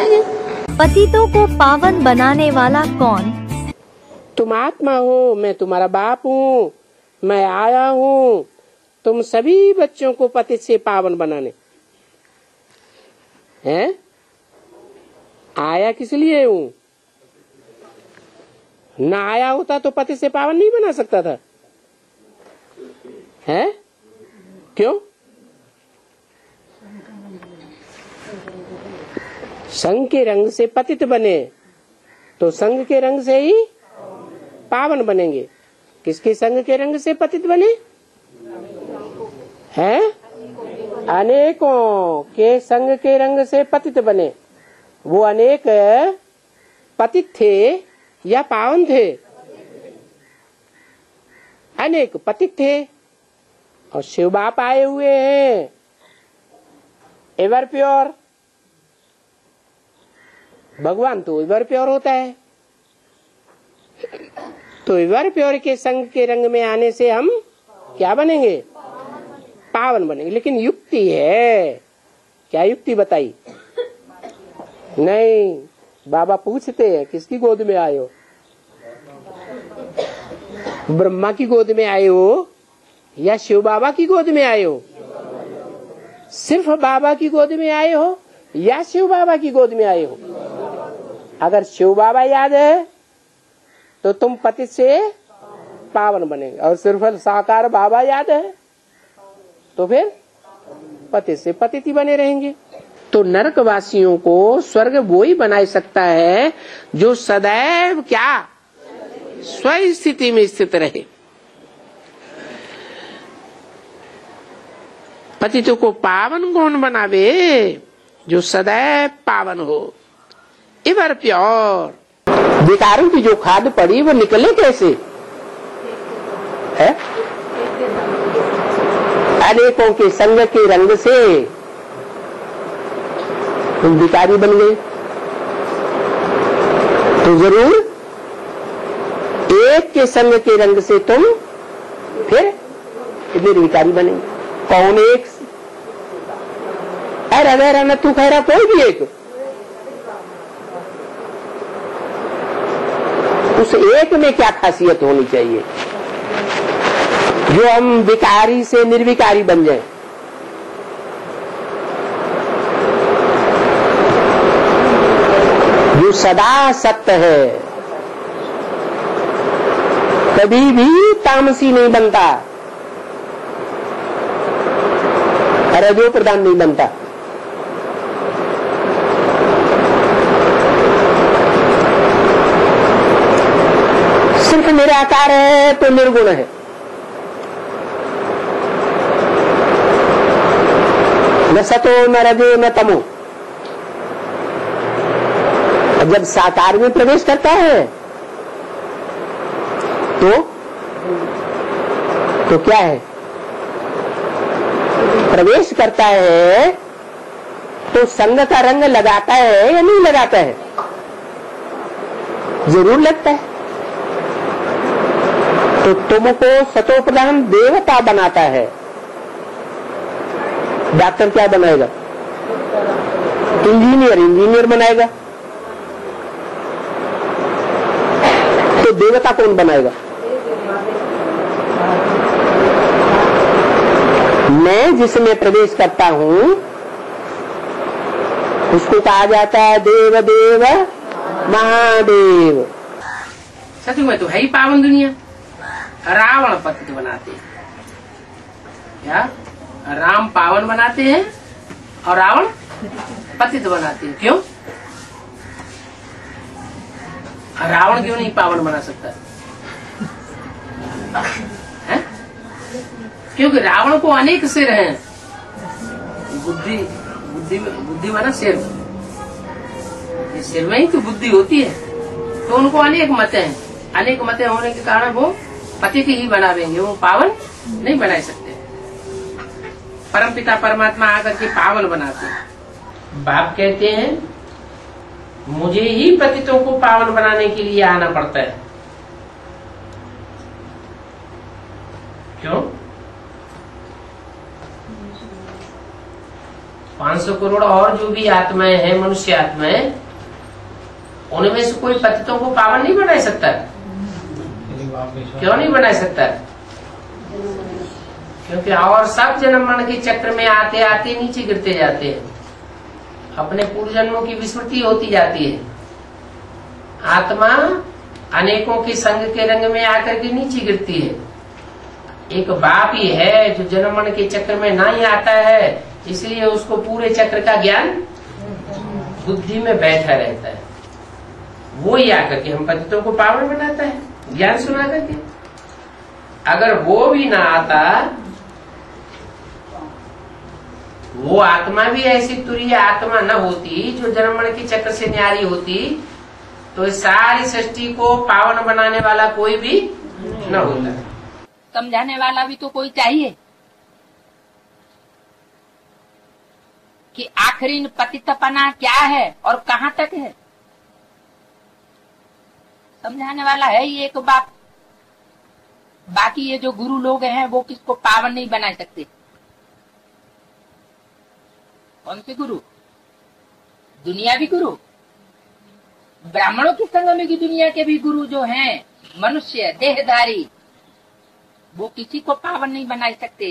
जाएंगे। पतितों को पावन बनाने वाला कौन? तुम आत्मा हो, मैं तुम्हारा बाप हूँ, मैं आया हूँ तुम सभी बच्चों को पतित से पावन बनाने। हैं? आया किस लिए हूँ? ना आया होता तो पति से पावन नहीं बना सकता था। है क्यों? संग के रंग से पतित बने तो संग के रंग से ही पावन बनेंगे। किसके संग के रंग से पतित बने? हैं? अनेकों के संग के रंग से पतित बने। वो अनेक पतित थे या पावन थे? अनेक पतित थे और शिव बाप आए हुए हैं एवर प्योर। भगवान तो एवर प्योर होता है, तो एवर प्योर के संग के रंग में आने से हम क्या बनेंगे? पावन बनेंगे। लेकिन युक्ति है, क्या युक्ति बताई? नहीं, बाबा पूछते हैं किसकी गोद में आए हो? ब्रह्मा की गोद में आए हो या शिव बाबा की गोद में आए हो? सिर्फ बाबा की गोद में आए हो या शिव बाबा की गोद में आए हो? अगर शिव बाबा याद है तो तुम पति से पावन बनेंगे, और सिर्फ साकार बाबा याद है तो फिर पति से पतिति बने रहेंगे। तो नरकवासियों को स्वर्ग वो ही बना सकता है जो सदैव क्या? स्व स्थिति में स्थित रहे। पतितों को पावन कौन बनावे? जो सदैव पावन हो, एवर प्योर। विकारों की जो खाद पड़ी वो निकले कैसे? है? अनेकों के संग के रंग से तुम विकारी बन गए, तो जरूर एक के संग के रंग से तुम फिर निर्विकारी बनेंगे। कौन एक? अरे अरे न तू कह रहा कोई भी एक। उस एक में क्या खासियत होनी चाहिए जो हम विकारी से निर्विकारी बन जाएं? जो सदा सत्य है, कभी भी तामसी नहीं बनता, रजो प्रधान नहीं बनता। सिर्फ निराकार है तो निर्गुण है। न सतो न रजो न तमो। जब साकार में प्रवेश करता है तो क्या है? प्रवेश करता है तो संग का रंग लगाता है या नहीं लगाता है? जरूर लगता है। तो तुमको सतोप्रधान देवता बनाता है। डॉक्टर क्या बनाएगा? इंजीनियर बनाएगा। तो देवता कौन बनाएगा? मैं जिसमें प्रवेश करता हूं उसको कहा जाता है देव देव महादेव। सच में तो है ही पावन दुनिया। रावण पतित बनाते हैं, क्या? राम पावन बनाते हैं और रावण पतित बनाते हैं। क्यों? रावण क्यों नहीं पावन बना सकता है? क्योंकि रावण को अनेक सिर हैं। बुद्धि माना सिर, इस सिर में ही तो बुद्धि होती है। तो उनको अनेक मत हैं। अनेक मत होने के कारण वो पतित ही बनावेंगे, वो पावन नहीं बना सकते। परमपिता परमात्मा आकर के पावन बनाते हैं। बाप कहते हैं मुझे ही पतितों को पावन बनाने के लिए आना पड़ता है। क्यों? 500 करोड़ और जो भी आत्माएं हैं, मनुष्य आत्माएं, उनमें से कोई पतितों को पावन नहीं बना सकता। क्यों नहीं बना सकता? क्योंकि और सब जन्म मरण के चक्र में आते आते नीचे गिरते जाते हैं, अपने पूर्व जन्मों की विस्मृति होती जाती है। आत्मा अनेकों के संग के रंग में आकर के नीचे गिरती है। एक बाप ही है जो जन्म मरण के चक्र में ना ही आता है, इसलिए उसको पूरे चक्र का ज्ञान बुद्धि में बैठा रहता है। वो ही आकर के हम पतितों को पावन बनाता है, ज्ञान सुना करके। अगर वो भी ना आता, वो आत्मा भी ऐसी तुरीय आत्मा न होती जो जन्म मरण के चक्र से न्यारी होती, तो इस सारी सृष्टि को पावन बनाने वाला कोई भी न होता। समझाने वाला भी तो कोई चाहिए कि आखिरी पतितपना क्या है और कहाँ तक है। समझाने वाला है ही एक बाप, बाकी ये जो गुरु लोग हैं वो किसको पावन नहीं बना सकते। कौन से गुरु? दुनियावी गुरु, ब्राह्मणों की संगम की दुनिया के भी गुरु जो हैं, मनुष्य देहधारी, वो किसी को पावन नहीं बना सकते।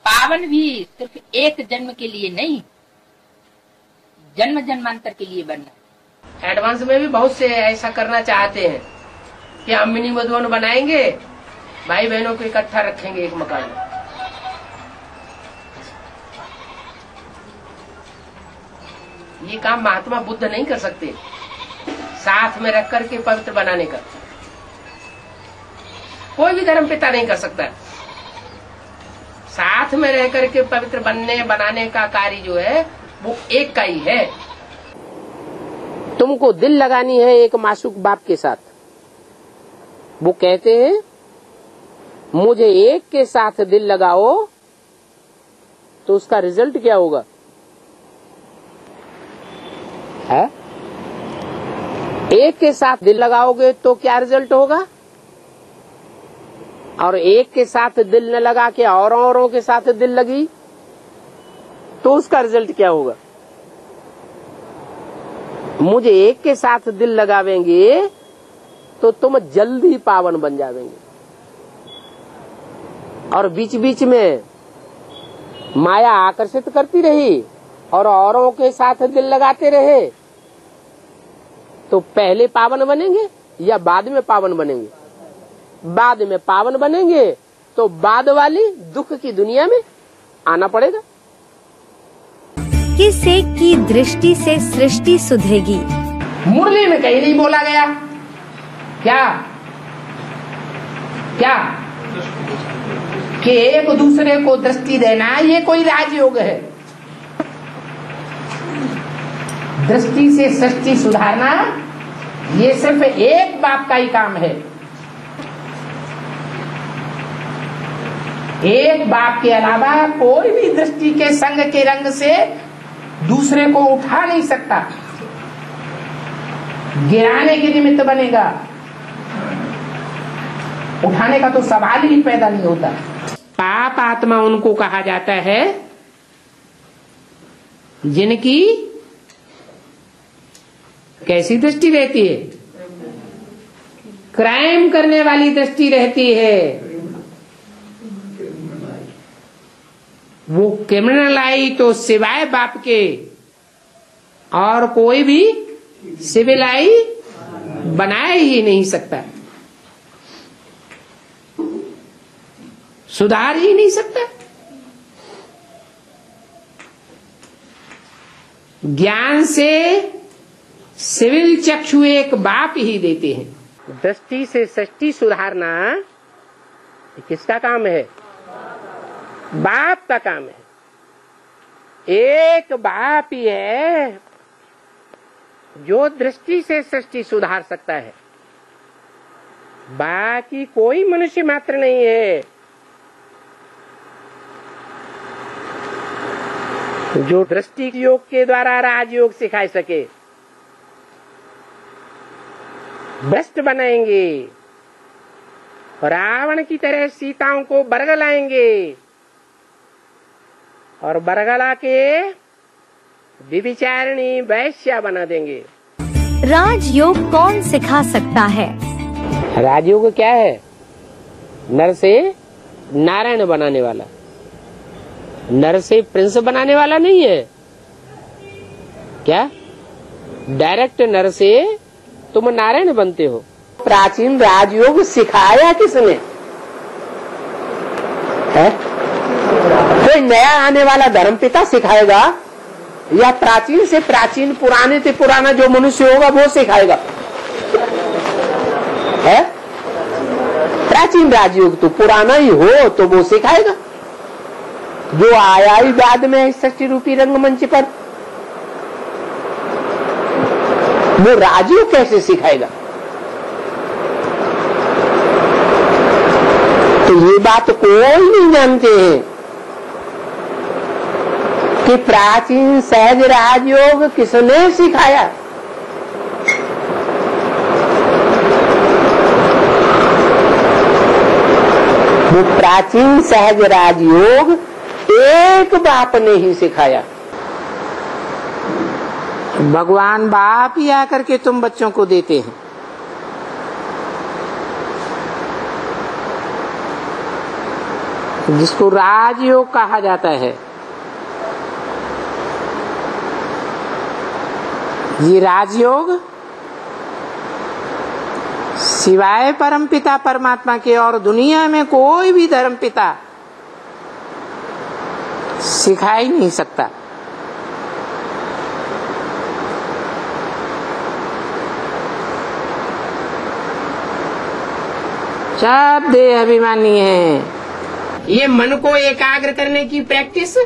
पावन भी सिर्फ एक जन्म के लिए नहीं, जन्म जन्मांतर के लिए बनना। एडवांस में भी बहुत से ऐसा करना चाहते हैं कि हम मिनी मधुवन बनाएंगे, भाई बहनों को इकट्ठा रखेंगे एक मकान में। ये काम महात्मा बुद्ध नहीं कर सकते, साथ में रख करके पवित्र बनाने का कोई भी धर्म पिता नहीं कर सकता। साथ में रह करके पवित्र बनाने का कार्य जो है वो एक का ही है। तुमको दिल लगानी है एक मासूक बाप के साथ। वो कहते हैं मुझे एक के साथ दिल लगाओ, तो उसका रिजल्ट क्या होगा है? एक के साथ दिल लगाओगे तो क्या रिजल्ट होगा, और एक के साथ दिल न लगा के औरों के साथ दिल लगी तो उसका रिजल्ट क्या होगा। मुझे एक के साथ दिल लगावेंगे तो तुम जल्दी पावन बन जावेंगे, और बीच बीच में माया आकर्षित करती रही और औरों के साथ दिल लगाते रहे, तो पहले पावन बनेंगे या बाद में पावन बनेंगे? बाद में पावन बनेंगे तो बाद वाली दुख की दुनिया में आना पड़ेगा। किस एक की दृष्टि से सृष्टि सुधरेगी? मुरली में कहीं नहीं बोला गया। क्या क्या कि एक दूसरे को दृष्टि देना ये कोई राजयोग है। दृष्टि से सृष्टि सुधारना ये सिर्फ एक बाप का ही काम है। एक बाप के अलावा कोई भी दृष्टि के संग के रंग से दूसरे को उठा नहीं सकता, गिराने के निमित्त बनेगा। उठाने का तो सवाल ही पैदा नहीं होता। पाप आत्मा उनको कहा जाता है जिनकी कैसी दृष्टि रहती है? क्राइम करने वाली दृष्टि रहती है। वो क्रिमिनल आई तो सिवाय बाप के और कोई भी सिविल आई बनाया ही नहीं सकता, सुधार ही नहीं सकता। ज्ञान से सिविल चक्षु एक बाप ही देते हैं। दृष्टि से सृष्टि सुधारना किसका काम है? बाप का काम है। एक बाप ही है जो दृष्टि से सृष्टि सुधार सकता है, बाकी कोई मनुष्य मात्र नहीं है जो दृष्टि योग के द्वारा राजयोग सिखा सके। भ्रष्ट बनाएंगे, रावण की तरह सीताओं को बरगलाएंगे, और बरगला के व्यभिचारिणी वैश्या बना देंगे। राजयोग कौन सिखा सकता है? राजयोग क्या है? नर से नारायण बनाने वाला, नर से प्रिंस बनाने वाला नहीं है क्या? डायरेक्ट नर से तुम नारायण बनते हो। प्राचीन राजयोग सिखाया किसने है? कोई नया आने वाला धर्मपिता सिखाएगा या प्राचीन से प्राचीन पुराने से पुराना जो मनुष्य होगा वो सिखाएगा? है प्राचीन राजयोग तो पुराना ही हो तो वो सिखाएगा। जो आया ही बाद में सृष्टि रूपी रंगमंच पर, वो राजयोग कैसे सिखाएगा? तो ये बात कोई नहीं जानते हैं कि प्राचीन सहज राजयोग किसने सिखाया। वो प्राचीन सहज राजयोग एक बाप ने ही सिखाया। भगवान बाप ही आकर के तुम बच्चों को देते हैं। जिसको राजयोग कहा जाता है। ये राजयोग सिवाय परमपिता परमात्मा के और दुनिया में कोई भी धर्मपिता सिखा ही नहीं सकता। सब देह अभिमानी है। ये मन को एकाग्र करने की प्रैक्टिस,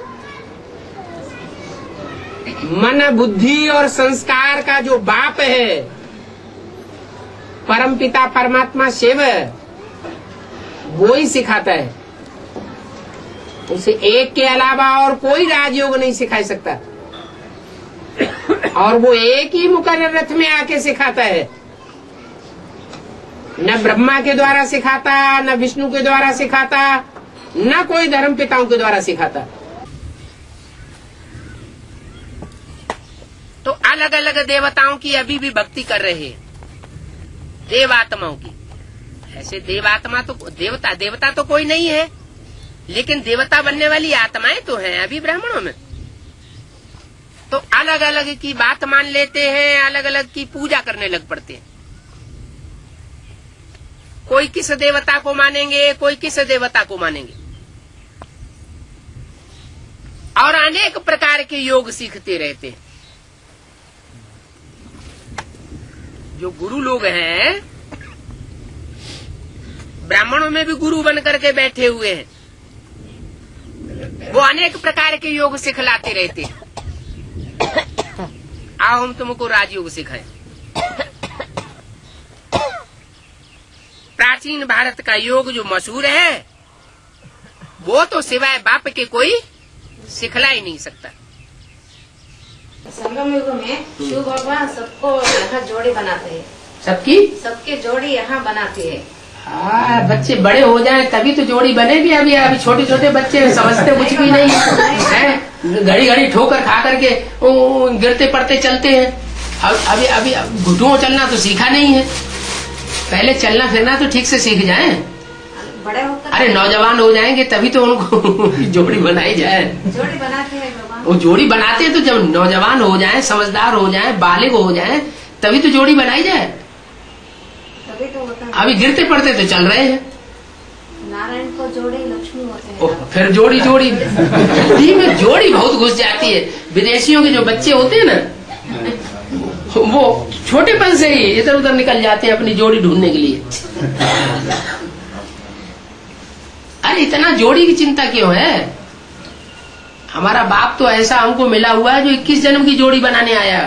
मन बुद्धि और संस्कार का जो बाप है परमपिता परमात्मा शिव, वो ही सिखाता है। उसे एक के अलावा और कोई राजयोग नहीं सिखा सकता। और वो एक ही मुकर्रर रथ में आके सिखाता है। न ब्रह्मा के द्वारा सिखाता, न विष्णु के द्वारा सिखाता, न कोई धर्म पिताओं के द्वारा सिखाता। तो अलग अलग देवताओं की अभी भी भक्ति कर रहे हैं, देवात्माओं की। ऐसे देवात्मा तो देवता तो कोई नहीं है, लेकिन देवता बनने वाली आत्माएं तो हैं अभी ब्राह्मणों में। तो अलग अलग की बात मान लेते हैं, अलग अलग की पूजा करने लग पड़ते हैं। कोई किस देवता को मानेंगे, कोई किस देवता को मानेंगे, और अनेक प्रकार के योग सीखते रहते हैं। जो गुरु लोग हैं, ब्राह्मणों में भी गुरु बन करके बैठे हुए हैं, वो अनेक प्रकार के योग सिखलाते रहते हैं। आओ हम तुमको राजयोग सिखाएं। प्राचीन भारत का योग जो मशहूर है, वो तो सिवाय बाप के कोई सिखला ही नहीं सकता। संगम युग में शिव भगवान सबको यहाँ जोड़ी बनाते हैं। सबके जोड़ी यहाँ बनाते हैं। हाँ, बच्चे बड़े हो जाएं तभी तो जोड़ी बनेगी। अभी छोटे छोटे बच्चे समझते कुछ भी नहीं है, घड़ी घड़ी ठोकर खा करके गिरते पड़ते चलते हैं। अभी घुटुओं चलना तो सीखा नहीं है। पहले चलना फिरना तो ठीक से सीख जाएं। बड़े होकर अरे नौजवान हो जाएंगे तभी तो उनको जोड़ी बनाई जाए। जोड़ी बनाते हैं भगवान। वो जोड़ी बनाते हैं तो जब नौजवान हो जाएं, समझदार हो जाएं, बालिग हो जाएं, तभी तो जोड़ी बनाई जाए। तभी तो होता है। अभी गिरते पड़ते तो चल रहे हैं। नारायण को जोड़ी लक्ष्मी होते हैं। फिर जोड़ी में जोड़ी बहुत घुस जाती है। विदेशियों के जो बच्चे होते हैं ना, वो छोटेपन से ही इधर उधर निकल जाते हैं अपनी जोड़ी ढूंढने के लिए। अरे इतना जोड़ी की चिंता क्यों है? हमारा बाप तो ऐसा हमको मिला हुआ है जो 21 जन्म की जोड़ी बनाने आया।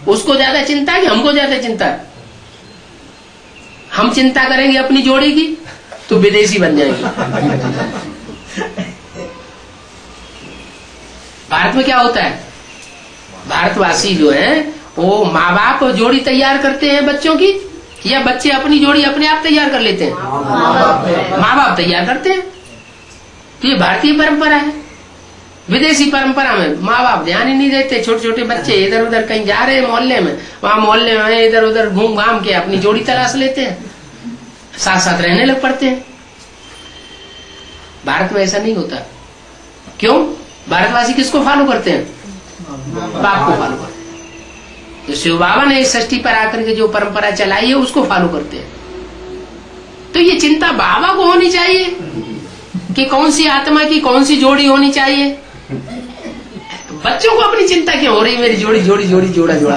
उसको ज्यादा चिंता है कि हमको ज्यादा चिंता है? हम चिंता करेंगे अपनी जोड़ी की तो विदेशी बन जाएंगे। भारत में क्या होता है, भारतवासी जो है वो माँ बाप जोड़ी तैयार करते हैं बच्चों की, या बच्चे अपनी जोड़ी अपने आप तैयार कर लेते हैं? माँ बाप तैयार करते हैं। तो ये भारतीय परंपरा है। विदेशी परंपरा में माँ बाप ध्यान ही नहीं देते, छोटे छोटे बच्चे इधर उधर कहीं जा रहे हैं मोहल्ले में, वहां मोहल्ले में इधर उधर घूम घाम के अपनी जोड़ी तलाश लेते हैं, साथ साथ रहने लग पड़ते हैं। भारत में ऐसा नहीं होता। क्यों? भारतवासी किसको फॉलो करते हैं? बाप को फॉलो करते हैं। जो शिव बाबा ने इस षष्ठी पर आकर के जो परंपरा चलाई है उसको फॉलो करते हैं। तो ये चिंता बाबा को होनी चाहिए कि कौन सी आत्मा की कौन सी जोड़ी होनी चाहिए। तो बच्चों को अपनी चिंता क्यों हो रही, मेरी जोड़ी जोड़ी जोड़ी जोड़ा जोड़ा।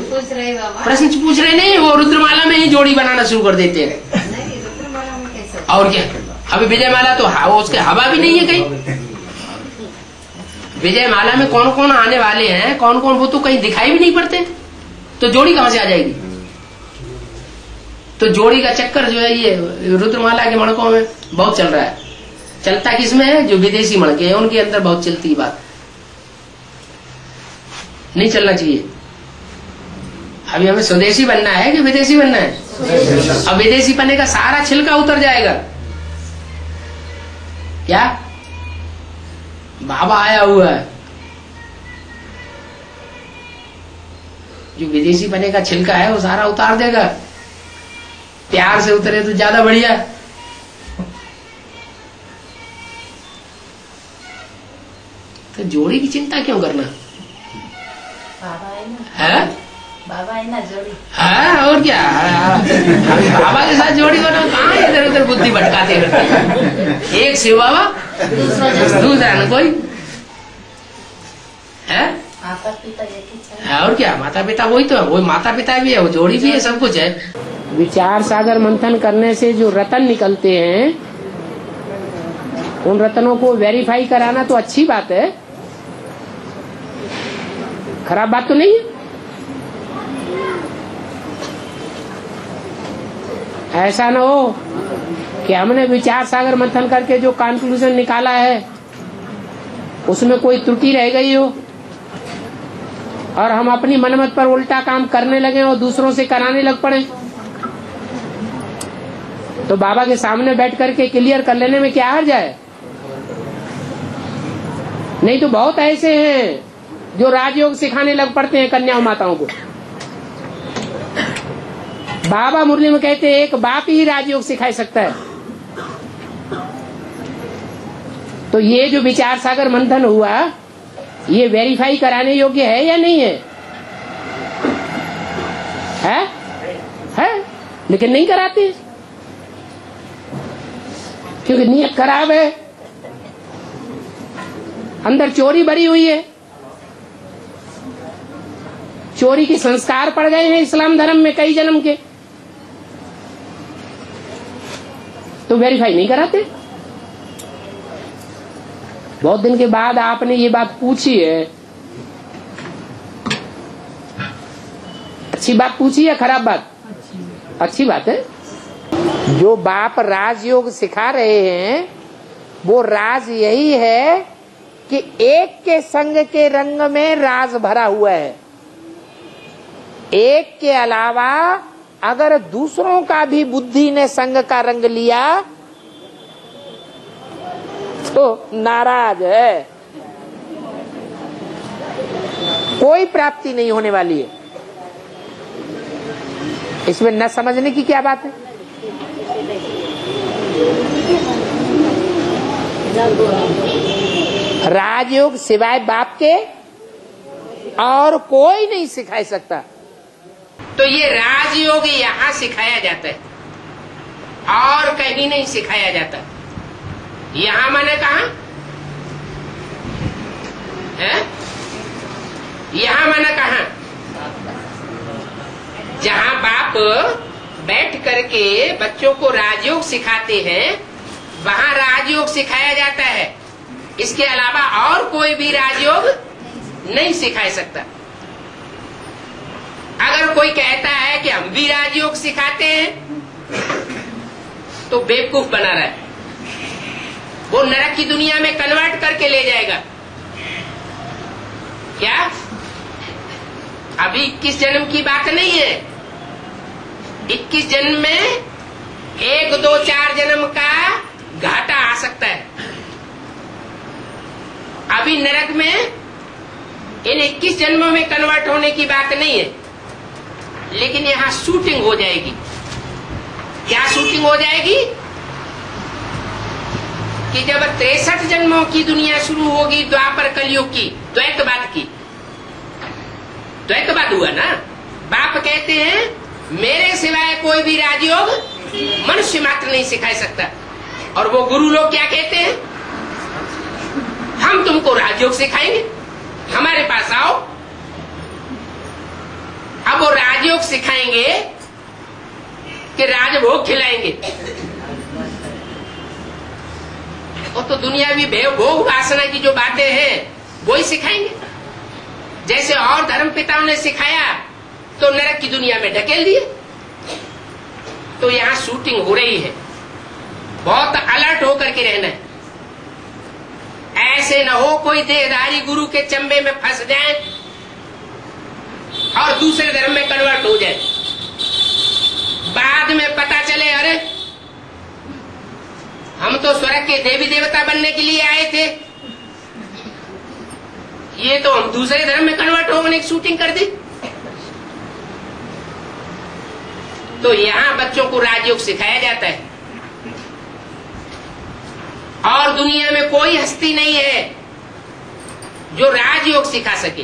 पूछ रहे बाबा, प्रश्न पूछ रहे नहीं, वो रुद्रमाला में ही जोड़ी बनाना शुरू कर देते हैं। नहीं रुद्रमाला में कैसे? और क्या, अभी विजयमाला तो उसके हवा भी नहीं है कहीं। विजयमाला में कौन कौन आने वाले हैं, कौन कौन, वो तो कहीं दिखाई भी नहीं पड़ते, तो जोड़ी कहां से आ जाएगी। तो जोड़ी का चक्कर जो है ये रुद्रमाला के मणकों में बहुत चल रहा है। चलता किसमें है? जो विदेशी मणके हैं उनके अंदर बहुत चलती बात, नहीं चलना चाहिए। अभी हमें स्वदेशी बनना है कि विदेशी बनना है? अब विदेशी बनने का सारा छिलका उतर जाएगा। क्या बाबा आया हुआ है, जो विदेशी बने का छिलका है वो सारा उतार देगा। प्यार से उतरे तो ज्यादा बढ़िया। तो जोड़ी की चिंता क्यों करना बाबा है ना, है? बाबा है ना जोड़ी। हाँ और क्या, बाबा के साथ जोड़ी बनो, कहाँ इधर उधर बुद्धि भटकाते रहते। एक शिव बाबा दूसरा न कोई है। माता पिता एक ही चाहिए। और क्या, माता पिता वही तो है, वही माता पिता भी है, वो जोड़ी भी है, सब कुछ है। विचार सागर मंथन करने से जो रतन निकलते हैं उन रतनों को वेरीफाई कराना तो अच्छी बात है, खराब बात तो नहीं है। ऐसा न हो कि हमने विचार सागर मंथन करके जो कंक्लूजन निकाला है उसमें कोई त्रुटि रह गई हो और हम अपनी मनमत पर उल्टा काम करने लगे और दूसरों से कराने लग पड़े। तो बाबा के सामने बैठ करके क्लियर कर लेने में क्या हर्ज है। नहीं तो बहुत ऐसे हैं जो राजयोग सिखाने लग पड़ते हैं कन्या माताओं को। बाबा मुरली में कहते हैं एक बाप ही राजयोग सिखा सकता है। तो ये जो विचार सागर मंथन हुआ ये वेरीफाई कराने योग्य है या नहीं है? है? लेकिन नहीं कराते क्योंकि नियत खराब है, अंदर चोरी भरी हुई है, चोरी के संस्कार पड़ गए हैं इस्लाम धर्म में कई जन्म के, तो वेरीफाई नहीं कराते। बहुत दिन के बाद आपने ये बात पूछी है, अच्छी बात पूछी है, खराब बात? अच्छी बात है। जो बाप राजयोग सिखा रहे हैं वो राज यही है कि एक के संग के रंग में राज भरा हुआ है। एक के अलावा अगर दूसरों का भी बुद्धि ने संग का रंग लिया तो नाराज है, कोई प्राप्ति नहीं होने वाली है। इसमें न समझने की क्या बात है। राजयोग सिवाय बाप के और कोई नहीं सिखा सकता। तो ये राजयोग यहाँ सिखाया जाता है और कहीं नहीं सिखाया जाता। यहाँ मैंने कहा है, यहाँ मैंने कहा जहाँ बाप बैठ करके बच्चों को राजयोग सिखाते हैं वहाँ राजयोग सिखाया जाता है। इसके अलावा और कोई भी राजयोग नहीं सिखा सकता। अगर कोई कहता है कि हम भी राजयोग सिखाते हैं तो बेवकूफ बना रहा है, वो नरक की दुनिया में कन्वर्ट करके ले जाएगा। क्या अभी 21 जन्म की बात नहीं है। 21 जन्म में 1, 2, 4 जन्म का घाटा आ सकता है। अभी नरक में इन 21 जन्मों में कन्वर्ट होने की बात नहीं है, लेकिन यहाँ शूटिंग हो जाएगी। क्या शूटिंग हो जाएगी कि जब 63 जन्मों की दुनिया शुरू होगी, द्वापर कलयुग की, द्वैतवाद की, द्वैतवाद हुआ ना। बाप कहते हैं मेरे सिवाय कोई भी राजयोग मनुष्य मात्र नहीं सिखा सकता, और वो गुरु लोग क्या कहते हैं, हम तुमको राजयोग सिखाएंगे, हमारे पास आओ। अब वो राजयोग सिखाएंगे कि राजभोग खिलाएंगे, वो तो दुनियावी भोग वासना की जो बातें हैं वो ही सिखाएंगे। जैसे और धर्म पिताओं ने सिखाया तो नरक की दुनिया में ढकेल दिए। तो यहां शूटिंग हो रही है, बहुत अलर्ट होकर के रहना है। ऐसे न हो कोई देहधारी गुरु के चंबे में फंस जाए और दूसरे धर्म में कन्वर्ट हो जाए, बाद में पता चले अरे हम तो स्वर्ग के देवी देवता बनने के लिए आए थे, ये तो हम दूसरे धर्म में कन्वर्ट होने की शूटिंग कर दी। तो यहां बच्चों को राजयोग सिखाया जाता है, और दुनिया में कोई हस्ती नहीं है जो राजयोग सिखा सके।